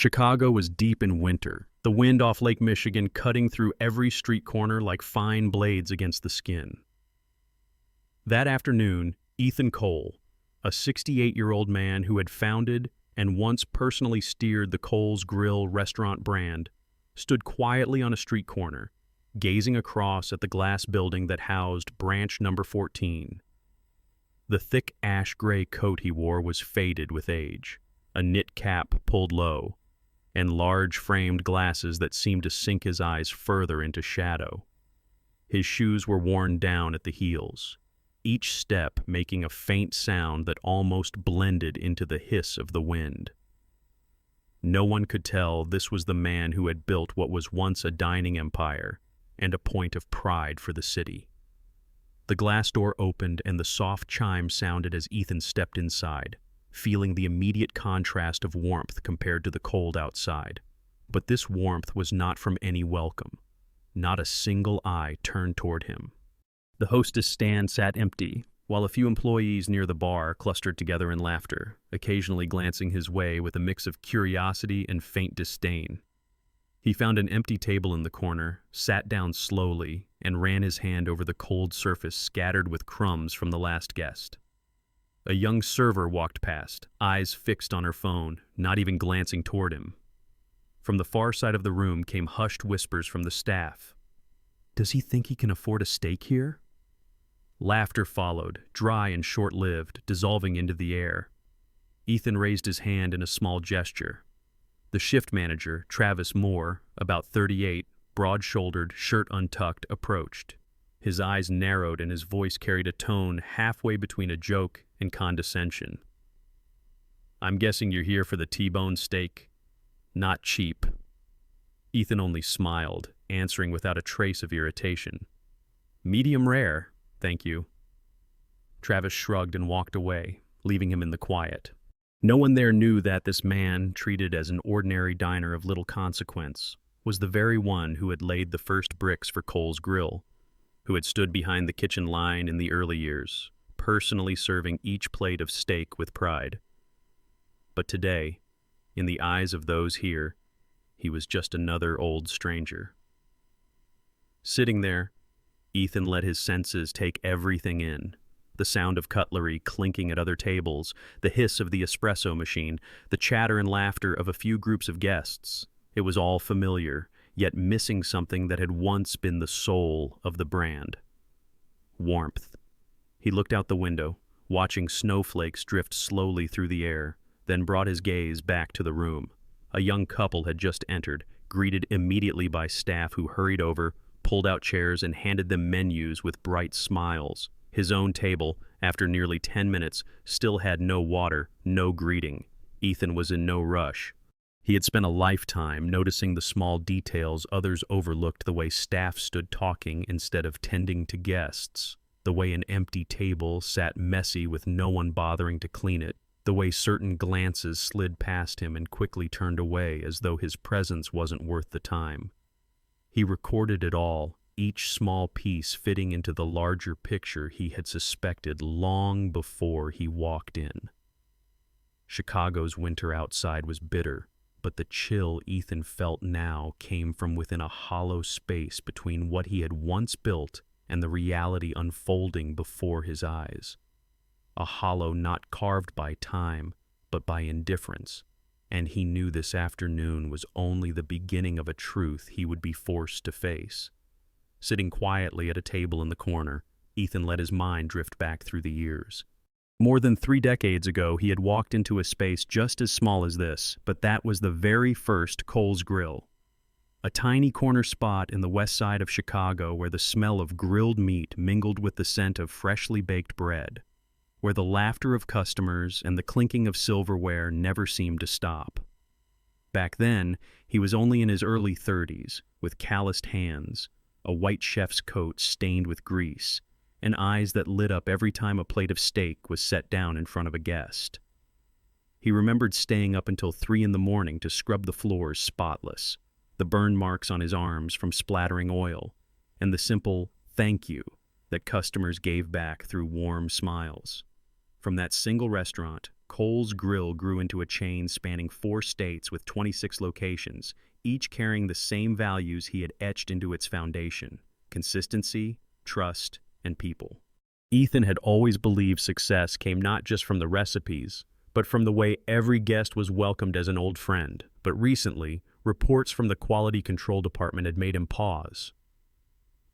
Chicago was deep in winter, the wind off Lake Michigan cutting through every street corner like fine blades against the skin. That afternoon, Ethan Cole, a 68-year-old man who had founded and once personally steered the Cole's Grill restaurant brand, stood quietly on a street corner, gazing across at the glass building that housed branch number 14. The thick ash-gray coat he wore was faded with age, a knit cap pulled low, and large framed glasses that seemed to sink his eyes further into shadow. His shoes were worn down at the heels, each step making a faint sound that almost blended into the hiss of the wind. No one could tell this was the man who had built what was once a dining empire and a point of pride for the city. The glass door opened and the soft chime sounded as Ethan stepped inside, feeling the immediate contrast of warmth compared to the cold outside. But this warmth was not from any welcome. Not a single eye turned toward him. The hostess stand sat empty, while a few employees near the bar clustered together in laughter, occasionally glancing his way with a mix of curiosity and faint disdain. He found an empty table in the corner, sat down slowly, and ran his hand over the cold surface scattered with crumbs from the last guest. A young server walked past, eyes fixed on her phone, not even glancing toward him. From the far side of the room came hushed whispers from the staff. "Does he think he can afford a steak here?" Laughter followed, dry and short-lived, dissolving into the air. Ethan raised his hand in a small gesture. The shift manager, Travis Moore, about 38, broad-shouldered, shirt untucked, approached. His eyes narrowed and his voice carried a tone halfway between a joke and condescension. "I'm guessing you're here for the T-bone steak. Not cheap." Ethan only smiled, answering without a trace of irritation. "Medium rare, thank you." Travis shrugged and walked away, leaving him in the quiet. No one there knew that this man, treated as an ordinary diner of little consequence, was the very one who had laid the first bricks for Cole's Grill, who had stood behind the kitchen line in the early years, personally serving each plate of steak with pride. But today, in the eyes of those here, he was just another old stranger. Sitting there, Ethan let his senses take everything in. The sound of cutlery clinking at other tables, the hiss of the espresso machine, the chatter and laughter of a few groups of guests. It was all familiar, yet missing something that had once been the soul of the brand. Warmth. He looked out the window, watching snowflakes drift slowly through the air, then brought his gaze back to the room. A young couple had just entered, greeted immediately by staff who hurried over, pulled out chairs, and handed them menus with bright smiles. His own table, after nearly 10 minutes, still had no water, no greeting. Ethan was in no rush. He had spent a lifetime noticing the small details others overlooked, the way staff stood talking instead of tending to guests, the way an empty table sat messy with no one bothering to clean it, the way certain glances slid past him and quickly turned away as though his presence wasn't worth the time. He recorded it all, each small piece fitting into the larger picture he had suspected long before he walked in. Chicago's winter outside was bitter, but the chill Ethan felt now came from within a hollow space between what he had once built and the reality unfolding before his eyes. A hollow not carved by time, but by indifference, and he knew this afternoon was only the beginning of a truth he would be forced to face. Sitting quietly at a table in the corner, Ethan let his mind drift back through the years. More than 3 decades ago, he had walked into a space just as small as this, but that was the very first Cole's Grill. A tiny corner spot in the west side of Chicago where the smell of grilled meat mingled with the scent of freshly baked bread, where the laughter of customers and the clinking of silverware never seemed to stop. Back then, he was only in his early 30s, with calloused hands, a white chef's coat stained with grease, and eyes that lit up every time a plate of steak was set down in front of a guest. He remembered staying up until 3 a.m. to scrub the floors spotless, the burn marks on his arms from splattering oil, and the simple "thank you" that customers gave back through warm smiles. From that single restaurant, Cole's Grill grew into a chain spanning 4 states with 26 locations, each carrying the same values he had etched into its foundation: consistency, trust, and people. Ethan had always believed success came not just from the recipes, but from the way every guest was welcomed as an old friend. But recently, reports from the quality control department had made him pause.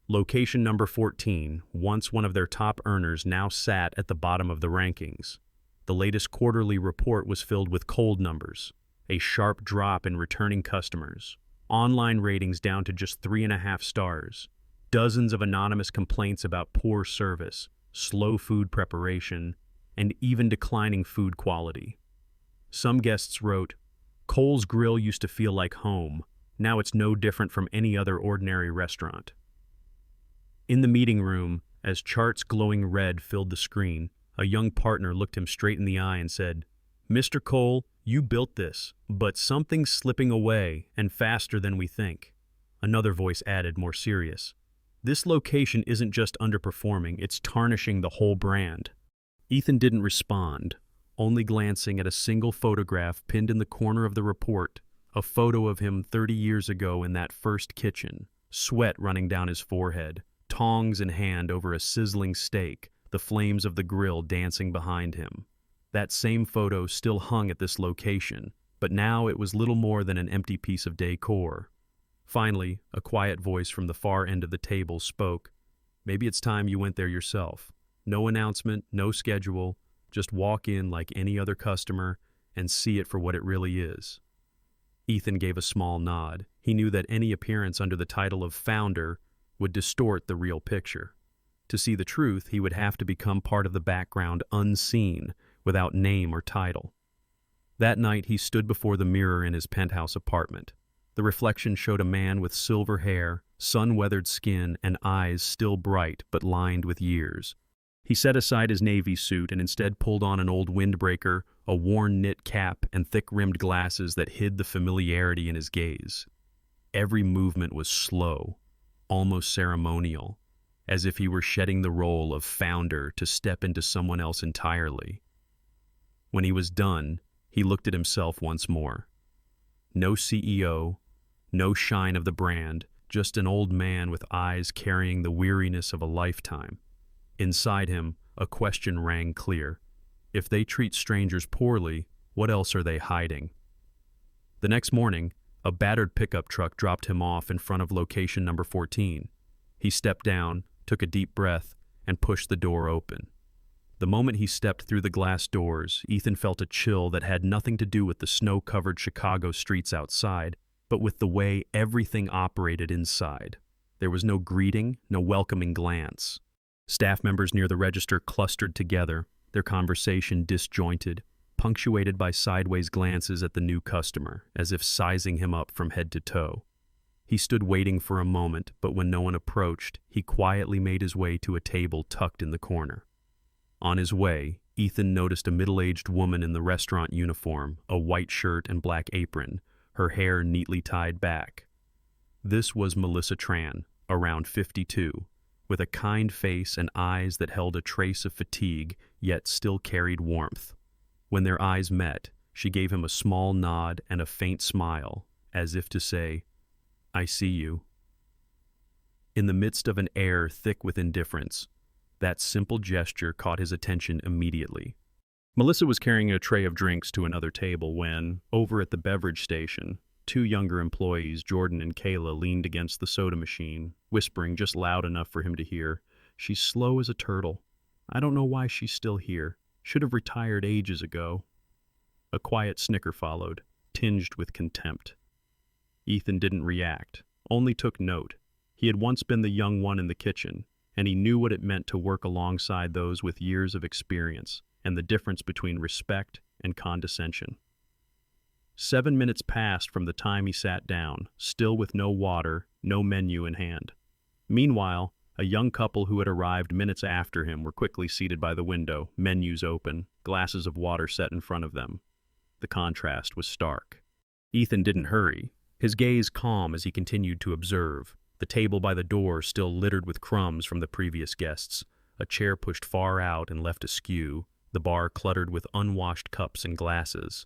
Location number 14, once one of their top earners, now sat at the bottom of the rankings. The latest quarterly report was filled with cold numbers, a sharp drop in returning customers, online ratings down to just 3.5 stars, dozens of anonymous complaints about poor service, slow food preparation, and even declining food quality. Some guests wrote, "Cole's Grill used to feel like home. Now it's no different from any other ordinary restaurant." In the meeting room, as charts glowing red filled the screen, a young partner looked him straight in the eye and said, "Mr. Cole, you built this, but something's slipping away, and faster than we think." Another voice added, more serious, "This location isn't just underperforming, it's tarnishing the whole brand." Ethan didn't respond, only glancing at a single photograph pinned in the corner of the report, a photo of him 30 years ago in that first kitchen, sweat running down his forehead, tongs in hand over a sizzling steak, the flames of the grill dancing behind him. That same photo still hung at this location, but now it was little more than an empty piece of decor. Finally, a quiet voice from the far end of the table spoke. "Maybe it's time you went there yourself. No announcement, no schedule, just walk in like any other customer and see it for what it really is." Ethan gave a small nod. He knew that any appearance under the title of founder would distort the real picture. To see the truth, he would have to become part of the background unseen, without name or title. That night, he stood before the mirror in his penthouse apartment. The reflection showed a man with silver hair, sun-weathered skin, and eyes still bright but lined with years. He set aside his navy suit and instead pulled on an old windbreaker, a worn knit cap, and thick-rimmed glasses that hid the familiarity in his gaze. Every movement was slow, almost ceremonial, as if he were shedding the role of founder to step into someone else entirely. When he was done, he looked at himself once more. No CEO, no shine of the brand, just an old man with eyes carrying the weariness of a lifetime. Inside him, a question rang clear. If they treat strangers poorly, what else are they hiding? The next morning, a battered pickup truck dropped him off in front of location number 14. He stepped down, took a deep breath, and pushed the door open. The moment he stepped through the glass doors, Ethan felt a chill that had nothing to do with the snow-covered Chicago streets outside, but with the way everything operated inside. There was no greeting, no welcoming glance. Staff members near the register clustered together, their conversation disjointed, punctuated by sideways glances at the new customer, as if sizing him up from head to toe. He stood waiting for a moment, but when no one approached, he quietly made his way to a table tucked in the corner. On his way, Ethan noticed a middle-aged woman in the restaurant uniform, a white shirt and black apron, her hair neatly tied back. This was Melissa Tran, around 52, with a kind face and eyes that held a trace of fatigue, yet still carried warmth. When their eyes met, she gave him a small nod and a faint smile, as if to say, "I see you." In the midst of an air thick with indifference, that simple gesture caught his attention immediately. Melissa was carrying a tray of drinks to another table when, over at the beverage station, 2 younger employees, Jordan and Kayla, leaned against the soda machine, whispering just loud enough for him to hear, "She's slow as a turtle. I don't know why she's still here. Should have retired ages ago." A quiet snicker followed, tinged with contempt. Ethan didn't react, only took note. He had once been the young one in the kitchen, and he knew what it meant to work alongside those with years of experience, and the difference between respect and condescension. 7 minutes passed from the time he sat down, still with no water, no menu in hand. Meanwhile, a young couple who had arrived minutes after him were quickly seated by the window, menus open, glasses of water set in front of them. The contrast was stark. Ethan didn't hurry, his gaze calm as he continued to observe, the table by the door still littered with crumbs from the previous guests, a chair pushed far out and left askew, the bar cluttered with unwashed cups and glasses.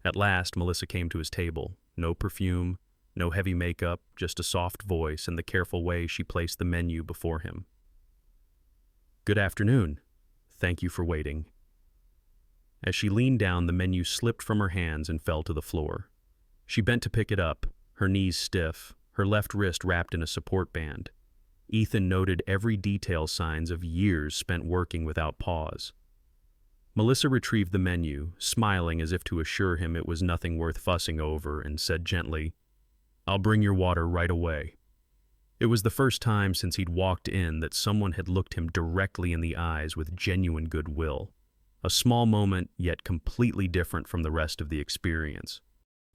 At last, Melissa came to his table. No perfume, no heavy makeup, just a soft voice and the careful way she placed the menu before him. "Good afternoon. Thank you for waiting." As she leaned down, the menu slipped from her hands and fell to the floor. She bent to pick it up, her knees stiff, her left wrist wrapped in a support band. Ethan noted every detail, signs of years spent working without pause. Melissa retrieved the menu, smiling as if to assure him it was nothing worth fussing over, and said gently, "I'll bring your water right away." It was the first time since he'd walked in that someone had looked him directly in the eyes with genuine goodwill. A small moment, yet completely different from the rest of the experience.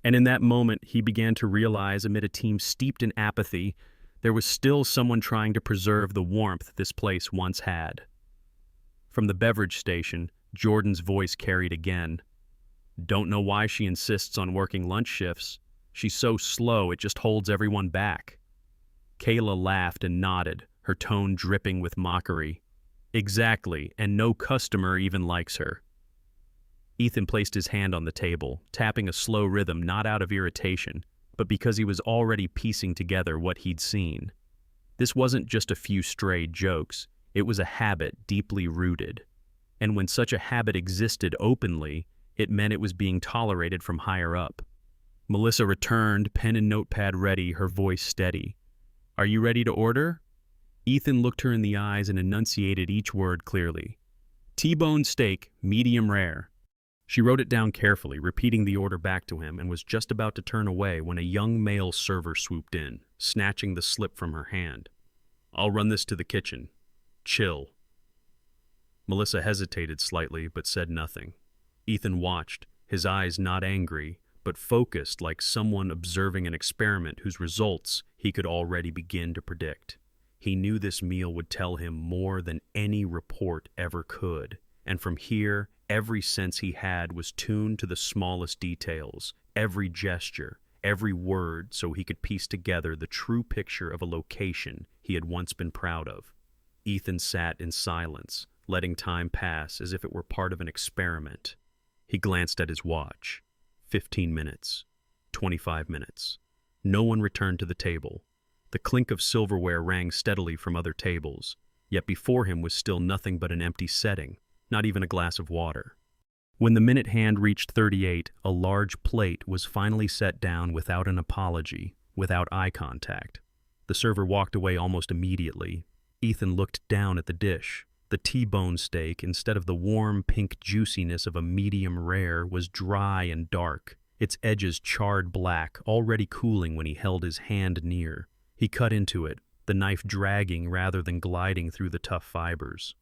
And in that moment, he began to realize, amid a team steeped in apathy, there was still someone trying to preserve the warmth this place once had. From the beverage station, Jordan's voice carried again. "Don't know why she insists on working lunch shifts. She's so slow, it just holds everyone back." Kayla laughed and nodded, her tone dripping with mockery. "Exactly, and no customer even likes her." Ethan placed his hand on the table, tapping a slow rhythm not out of irritation, but because he was already piecing together what he'd seen. This wasn't just a few stray jokes, it was a habit deeply rooted. And when such a habit existed openly, it meant it was being tolerated from higher up. Melissa returned, pen and notepad ready, her voice steady. "Are you ready to order?" Ethan looked her in the eyes and enunciated each word clearly. "T-bone steak, medium rare." She wrote it down carefully, repeating the order back to him, and was just about to turn away when a young male server swooped in, snatching the slip from her hand. "I'll run this to the kitchen. Chill." Melissa hesitated slightly, but said nothing. Ethan watched, his eyes not angry, but focused like someone observing an experiment whose results he could already begin to predict. He knew this meal would tell him more than any report ever could, and from here, every sense he had was tuned to the smallest details, every gesture, every word, so he could piece together the true picture of a location he had once been proud of. Ethan sat in silence, letting time pass as if it were part of an experiment. He glanced at his watch. 15 minutes. 25 minutes. No one returned to the table. The clink of silverware rang steadily from other tables, yet before him was still nothing but an empty setting, not even a glass of water. When the minute hand reached 38, a large plate was finally set down without an apology, without eye contact. The server walked away almost immediately. Ethan looked down at the dish. The T-bone steak, instead of the warm pink juiciness of a medium rare, was dry and dark, its edges charred black, already cooling when he held his hand near. He cut into it, the knife dragging rather than gliding through the tough fibers.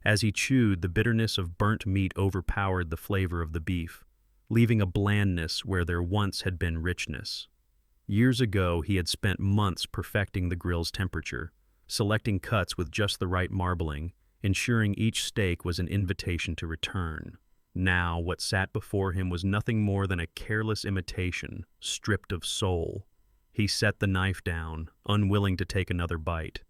As he chewed, the bitterness of burnt meat overpowered the flavor of the beef, leaving a blandness where there once had been richness. Years ago, he had spent months perfecting the grill's temperature, selecting cuts with just the right marbling, ensuring each steak was an invitation to return. Now, what sat before him was nothing more than a careless imitation, stripped of soul. He set the knife down, unwilling to take another bite.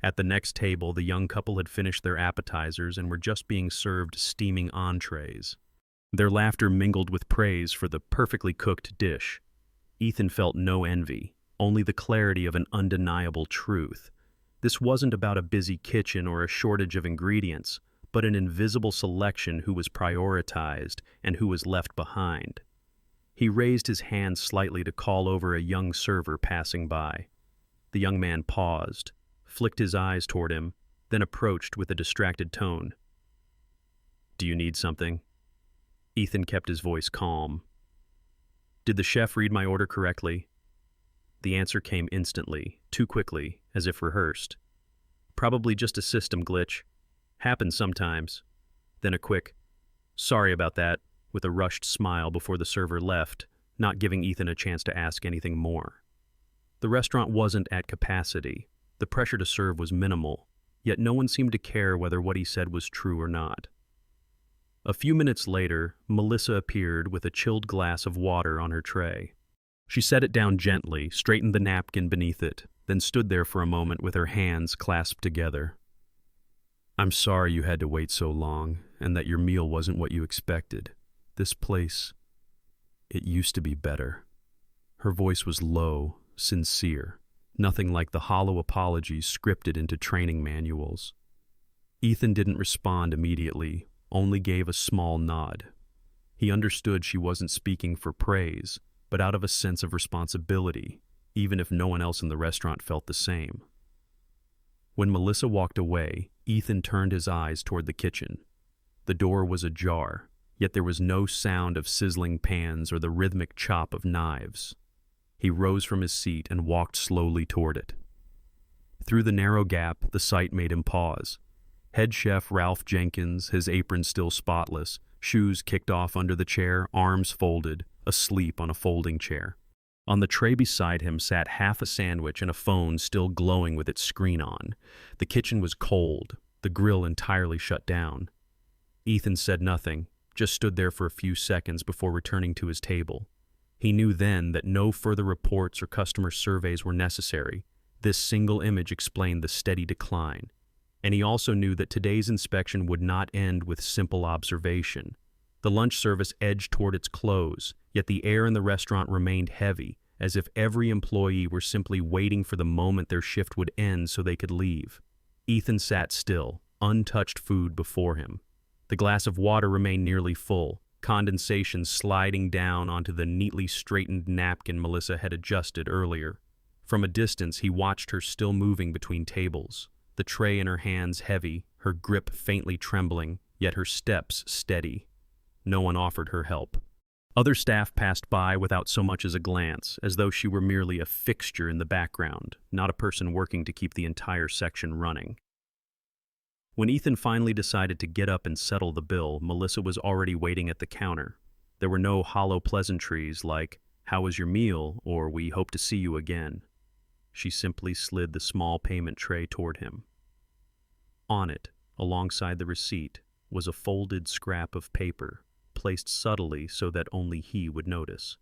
At the next table, the young couple had finished their appetizers and were just being served steaming entrees. Their laughter mingled with praise for the perfectly cooked dish. Ethan felt no envy, only the clarity of an undeniable truth. This wasn't about a busy kitchen or a shortage of ingredients, but an invisible selection who was prioritized and who was left behind. He raised his hand slightly to call over a young server passing by. The young man paused, flicked his eyes toward him, then approached with a distracted tone. "Do you need something?" Ethan kept his voice calm. "Did the chef read my order correctly?" The answer came instantly, too quickly, as if rehearsed. "Probably just a system glitch. Happens sometimes." Then a quick, "Sorry about that," with a rushed smile before the server left, not giving Ethan a chance to ask anything more. The restaurant wasn't at capacity. The pressure to serve was minimal, yet no one seemed to care whether what he said was true or not. A few minutes later, Melissa appeared with a chilled glass of water on her tray. She set it down gently, straightened the napkin beneath it, then stood there for a moment with her hands clasped together. "I'm sorry you had to wait so long, and that your meal wasn't what you expected. This place, it used to be better." Her voice was low, sincere, nothing like the hollow apologies scripted into training manuals. Ethan didn't respond immediately, only gave a small nod. He understood she wasn't speaking for praise, but out of a sense of responsibility, even if no one else in the restaurant felt the same. When Melissa walked away, Ethan turned his eyes toward the kitchen. The door was ajar, yet there was no sound of sizzling pans or the rhythmic chop of knives. He rose from his seat and walked slowly toward it. Through the narrow gap, the sight made him pause. Head chef Ralph Jenkins, his apron still spotless, shoes kicked off under the chair, arms folded, asleep on a folding chair. On the tray beside him sat half a sandwich and a phone still glowing with its screen on. The kitchen was cold, the grill entirely shut down. Ethan said nothing, just stood there for a few seconds before returning to his table. He knew then that no further reports or customer surveys were necessary. This single image explained the steady decline. And he also knew that today's inspection would not end with simple observation. The lunch service edged toward its close, yet the air in the restaurant remained heavy, as if every employee were simply waiting for the moment their shift would end so they could leave. Ethan sat still, untouched food before him. The glass of water remained nearly full, condensation sliding down onto the neatly straightened napkin Melissa had adjusted earlier. From a distance, he watched her still moving between tables, the tray in her hands heavy, her grip faintly trembling, yet her steps steady. No one offered her help. Other staff passed by without so much as a glance, as though she were merely a fixture in the background, not a person working to keep the entire section running. When Ethan finally decided to get up and settle the bill, Melissa was already waiting at the counter. There were no hollow pleasantries like, "How was your meal?" or "We hope to see you again." She simply slid the small payment tray toward him. On it, alongside the receipt, was a folded scrap of paper, placed subtly so that only he would notice.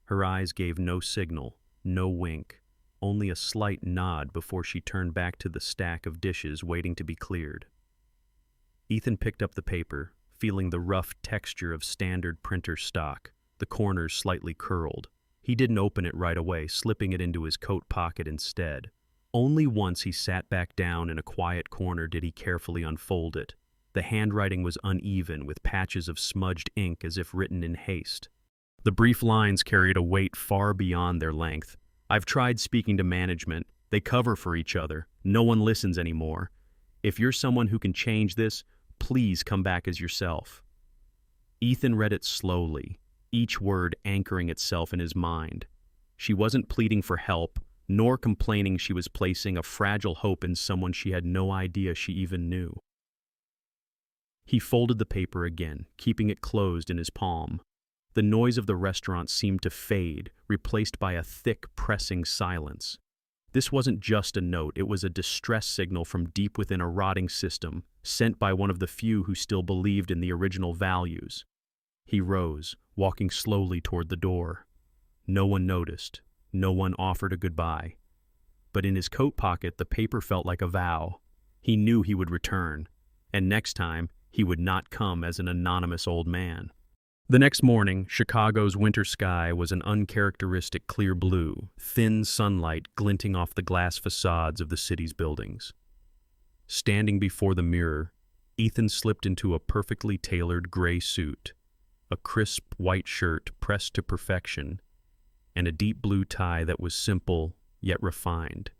Her eyes gave no signal, no wink, only a slight nod before she turned back to the stack of dishes waiting to be cleared. Ethan picked up the paper, feeling the rough texture of standard printer stock, the corners slightly curled. He didn't open it right away, slipping it into his coat pocket instead. Only once he sat back down in a quiet corner did he carefully unfold it. The handwriting was uneven, with patches of smudged ink as if written in haste. The brief lines carried a weight far beyond their length. "I've tried speaking to management. They cover for each other. No one listens anymore. If you're someone who can change this, please come back as yourself." Ethan read it slowly, each word anchoring itself in his mind. She wasn't pleading for help, nor complaining she was placing a fragile hope in someone she had no idea she even knew. He folded the paper again, keeping it closed in his palm. The noise of the restaurant seemed to fade, replaced by a thick, pressing silence. This wasn't just a note, it was a distress signal from deep within a rotting system, sent by one of the few who still believed in the original values. He rose, walking slowly toward the door. No one noticed. No one offered a goodbye. But in his coat pocket, the paper felt like a vow. He knew he would return, and next time, he would not come as an anonymous old man. The next morning, Chicago's winter sky was an uncharacteristic clear blue, thin sunlight glinting off the glass facades of the city's buildings. Standing before the mirror, Ethan slipped into a perfectly tailored gray suit, a crisp white shirt pressed to perfection, and a deep blue tie that was simple yet refined.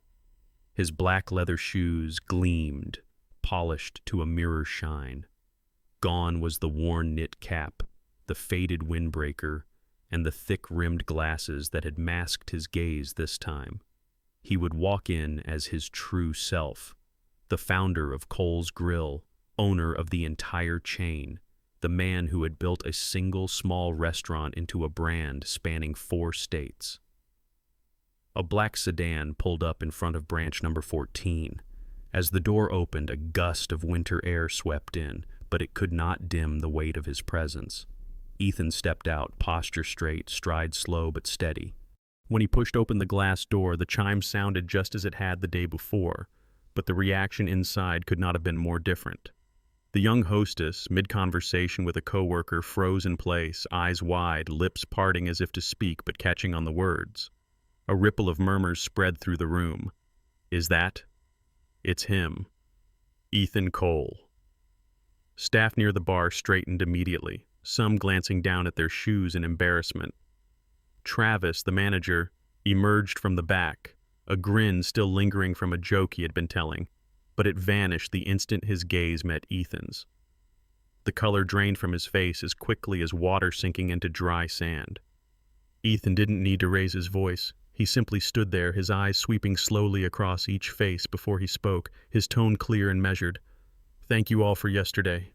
His black leather shoes gleamed, polished to a mirror shine. Gone was the worn knit cap, the faded windbreaker, and the thick-rimmed glasses that had masked his gaze this time. He would walk in as his true self, the founder of Cole's Grill, owner of the entire chain, the man who had built a single small restaurant into a brand spanning 4 states. A black sedan pulled up in front of branch number 14. As the door opened, a gust of winter air swept in, but it could not dim the weight of his presence. Ethan stepped out, posture straight, stride slow but steady. When he pushed open the glass door, the chime sounded just as it had the day before, but the reaction inside could not have been more different. The young hostess, mid-conversation with a coworker, froze in place, eyes wide, lips parting as if to speak but catching on the words. A ripple of murmurs spread through the room. Is that? It's him. Ethan Cole. Staff near the bar straightened immediately, some glancing down at their shoes in embarrassment. Travis, the manager, emerged from the back, a grin still lingering from a joke he had been telling, but it vanished the instant his gaze met Ethan's. The color drained from his face as quickly as water sinking into dry sand. Ethan didn't need to raise his voice. He simply stood there, his eyes sweeping slowly across each face before he spoke, his tone clear and measured. "Thank you all for yesterday.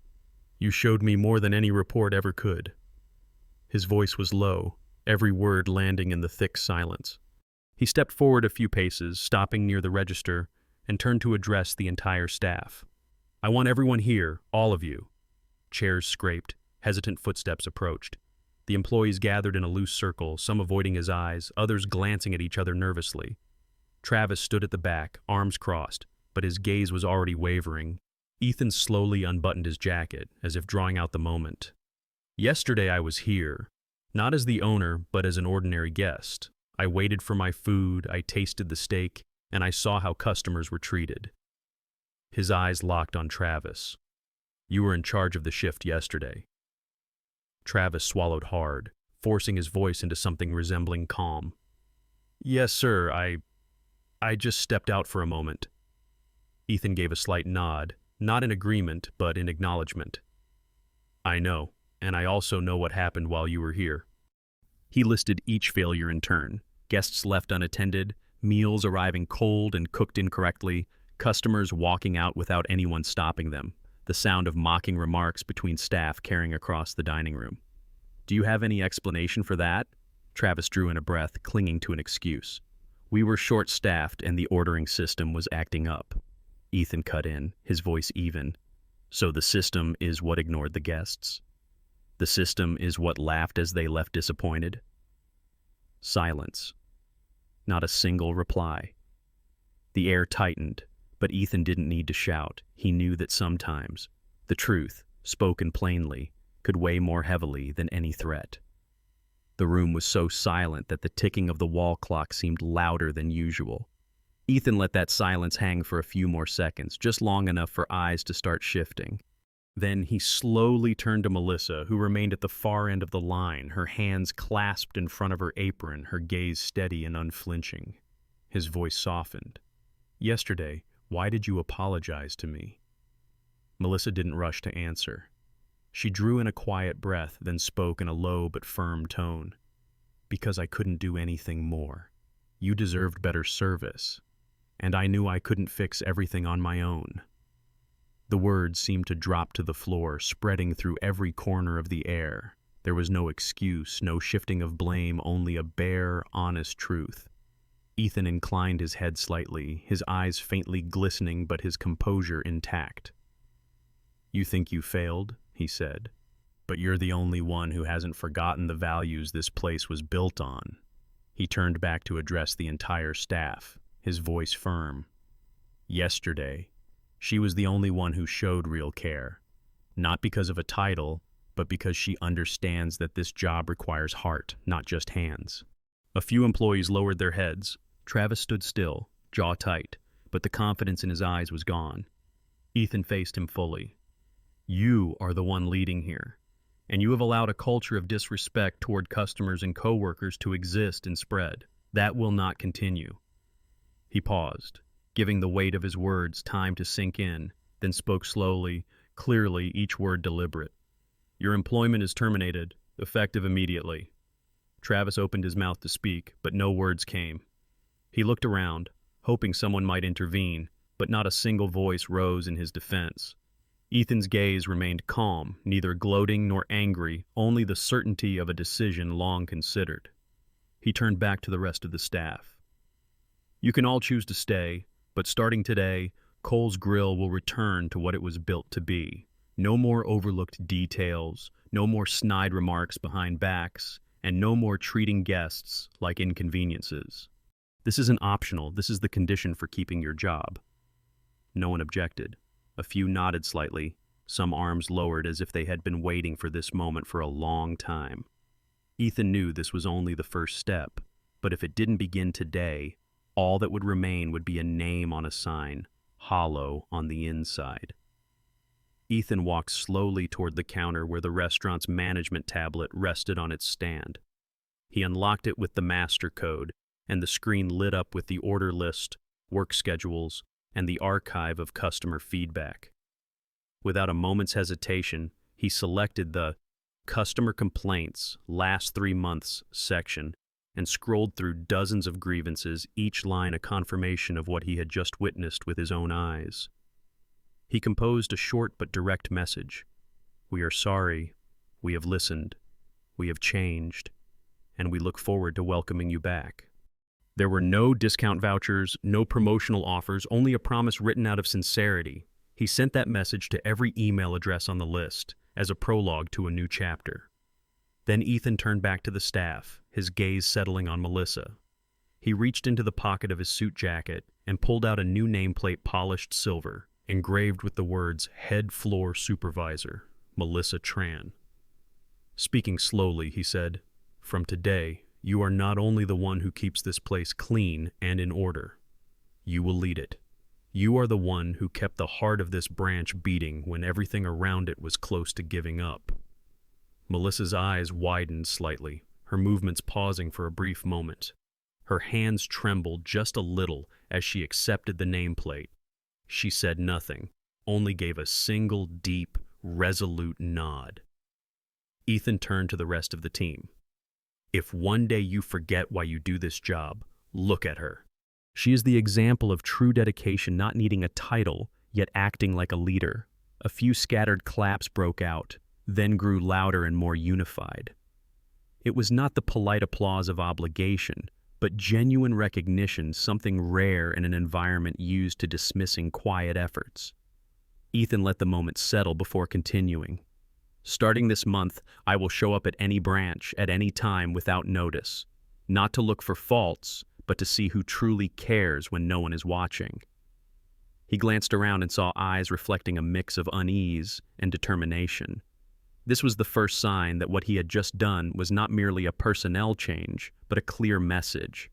You showed me more than any report ever could." His voice was low, every word landing in the thick silence. He stepped forward a few paces, stopping near the register, and turned to address the entire staff. "I want everyone here, all of you." Chairs scraped, hesitant footsteps approached. The employees gathered in a loose circle, some avoiding his eyes, others glancing at each other nervously. Travis stood at the back, arms crossed, but his gaze was already wavering. Ethan slowly unbuttoned his jacket, as if drawing out the moment. "Yesterday I was here, not as the owner, but as an ordinary guest. I waited for my food, I tasted the steak, and I saw how customers were treated." His eyes locked on Travis. "You were in charge of the shift yesterday." Travis swallowed hard, forcing his voice into something resembling calm. "Yes, sir, I just stepped out for a moment." Ethan gave a slight nod, not in agreement, but in acknowledgement. "I know, and I also know what happened while you were here." He listed each failure in turn: guests left unattended, meals arriving cold and cooked incorrectly, customers walking out without anyone stopping them, the sound of mocking remarks between staff carrying across the dining room. "Do you have any explanation for that?" Travis drew in a breath, clinging to an excuse. "We were short-staffed and the ordering system was acting up." Ethan cut in, his voice even. "So the system is what ignored the guests? The system is what laughed as they left disappointed?" Silence. Not a single reply. The air tightened, but Ethan didn't need to shout. He knew that sometimes the truth, spoken plainly, could weigh more heavily than any threat. The room was so silent that the ticking of the wall clock seemed louder than usual. Ethan let that silence hang for a few more seconds, just long enough for eyes to start shifting. Then he slowly turned to Melissa, who remained at the far end of the line, her hands clasped in front of her apron, her gaze steady and unflinching. His voice softened. "Yesterday, why did you apologize to me?" Melissa didn't rush to answer. She drew in a quiet breath, then spoke in a low but firm tone. "Because I couldn't do anything more. You deserved better service, and I knew I couldn't fix everything on my own." The words seemed to drop to the floor, spreading through every corner of the air. There was no excuse, no shifting of blame, only a bare, honest truth. Ethan inclined his head slightly, his eyes faintly glistening but his composure intact. "You think you failed," he said, "but you're the only one who hasn't forgotten the values this place was built on." He turned back to address the entire staff, his voice firm. "Yesterday, she was the only one who showed real care, not because of a title, but because she understands that this job requires heart, not just hands." A few employees lowered their heads. Travis stood still, jaw tight, but the confidence in his eyes was gone. Ethan faced him fully. "You are the one leading here, and you have allowed a culture of disrespect toward customers and coworkers to exist and spread. That will not continue." He paused, giving the weight of his words time to sink in, then spoke slowly, clearly, each word deliberate. "Your employment is terminated, effective immediately." Travis opened his mouth to speak, but no words came. He looked around, hoping someone might intervene, but not a single voice rose in his defense. Ethan's gaze remained calm, neither gloating nor angry, only the certainty of a decision long considered. He turned back to the rest of the staff. "You can all choose to stay, but starting today, Cole's Grill will return to what it was built to be. No more overlooked details, no more snide remarks behind backs, and no more treating guests like inconveniences. This isn't optional, this is the condition for keeping your job." No one objected. A few nodded slightly, some arms lowered as if they had been waiting for this moment for a long time. Ethan knew this was only the first step, but if it didn't begin today, all that would remain would be a name on a sign, hollow on the inside. Ethan walked slowly toward the counter where the restaurant's management tablet rested on its stand. He unlocked it with the master code, and the screen lit up with the order list, work schedules, and the archive of customer feedback. Without a moment's hesitation, he selected the Customer Complaints Last 3 Months section and scrolled through dozens of grievances, each line a confirmation of what he had just witnessed with his own eyes. He composed a short but direct message. "We are sorry. We have listened. We have changed. And we look forward to welcoming you back." There were no discount vouchers, no promotional offers, only a promise written out of sincerity. He sent that message to every email address on the list as a prologue to a new chapter. Then Ethan turned back to the staff, his gaze settling on Melissa. He reached into the pocket of his suit jacket and pulled out a new nameplate, polished silver, engraved with the words "Head Floor Supervisor, Melissa Tran." Speaking slowly, he said, "From today, you are not only the one who keeps this place clean and in order. You will lead it. You are the one who kept the heart of this branch beating when everything around it was close to giving up." Melissa's eyes widened slightly, her movements pausing for a brief moment. Her hands trembled just a little as she accepted the nameplate. She said nothing, only gave a single deep, resolute nod. Ethan turned to the rest of the team. "If one day you forget why you do this job, look at her. She is the example of true dedication, not needing a title, yet acting like a leader." A few scattered claps broke out, then grew louder and more unified. It was not the polite applause of obligation, but genuine recognition, something rare in an environment used to dismissing quiet efforts. Ethan let the moment settle before continuing. "Starting this month, I will show up at any branch, at any time, without notice. Not to look for faults, but to see who truly cares when no one is watching." He glanced around and saw eyes reflecting a mix of unease and determination. This was the first sign that what he had just done was not merely a personnel change, but a clear message.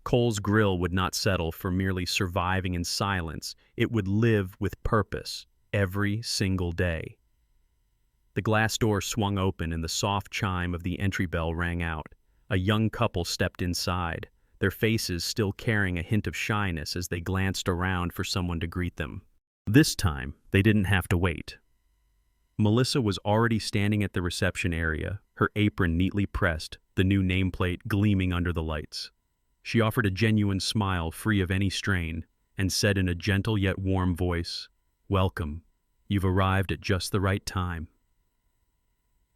Cole's Grill would not settle for merely surviving in silence. It would live with purpose every single day. The glass door swung open and the soft chime of the entry bell rang out. A young couple stepped inside, their faces still carrying a hint of shyness as they glanced around for someone to greet them. This time, they didn't have to wait. Melissa was already standing at the reception area, her apron neatly pressed, the new nameplate gleaming under the lights. She offered a genuine smile free of any strain, and said in a gentle yet warm voice, "Welcome. You've arrived at just the right time."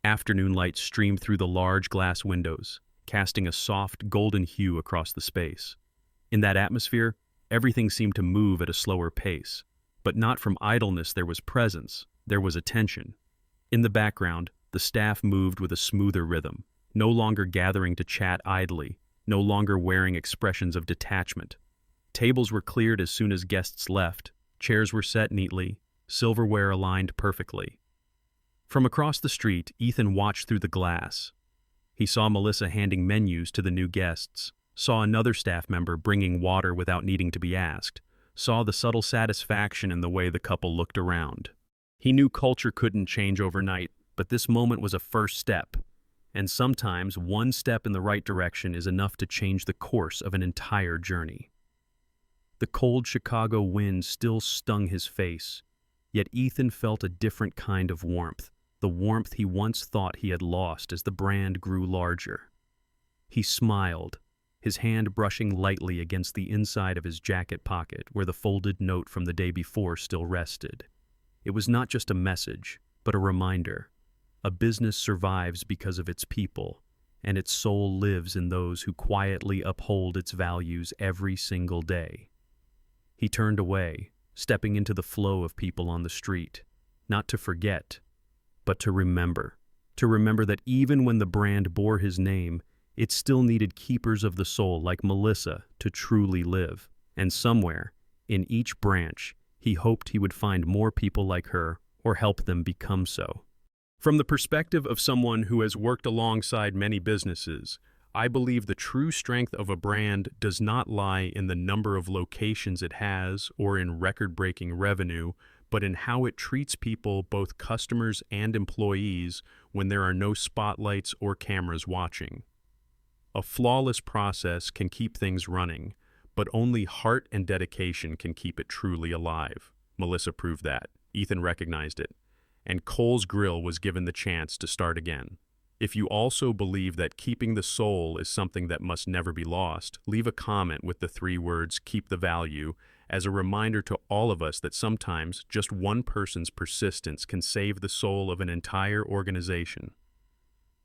Afternoon light streamed through the large glass windows, casting a soft, golden hue across the space. In that atmosphere, everything seemed to move at a slower pace. But not from idleness, there was presence, there was attention. In the background, the staff moved with a smoother rhythm, no longer gathering to chat idly, no longer wearing expressions of detachment. Tables were cleared as soon as guests left, chairs were set neatly, silverware aligned perfectly. From across the street, Ethan watched through the glass. He saw Melissa handing menus to the new guests, saw another staff member bringing water without needing to be asked, saw the subtle satisfaction in the way the couple looked around. He knew culture couldn't change overnight, but this moment was a first step. And sometimes one step in the right direction is enough to change the course of an entire journey. The cold Chicago wind still stung his face, yet Ethan felt a different kind of warmth, the warmth he once thought he had lost as the brand grew larger. He smiled, his hand brushing lightly against the inside of his jacket pocket where the folded note from the day before still rested. It was not just a message, but a reminder. A business survives because of its people, and its soul lives in those who quietly uphold its values every single day. He turned away, stepping into the flow of people on the street, not to forget, but to remember that even when the brand bore his name, it still needed keepers of the soul like Melissa to truly live. And somewhere, in each branch, he hoped he would find more people like her, or help them become so. From the perspective of someone who has worked alongside many businesses, I believe the true strength of a brand does not lie in the number of locations it has or in record-breaking revenue, but in how it treats people, both customers and employees, when there are no spotlights or cameras watching. A flawless process can keep things running, but only heart and dedication can keep it truly alive. Melissa proved that. Ethan recognized it. And Cole's Grill was given the chance to start again. If you also believe that keeping the soul is something that must never be lost, leave a comment with the 3 words, "Keep the value," as a reminder to all of us that sometimes just one person's persistence can save the soul of an entire organization.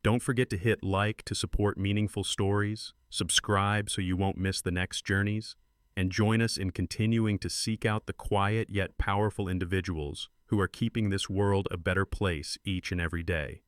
Don't forget to hit like to support meaningful stories, subscribe so you won't miss the next journeys, and join us in continuing to seek out the quiet yet powerful individuals who are keeping this world a better place each and every day.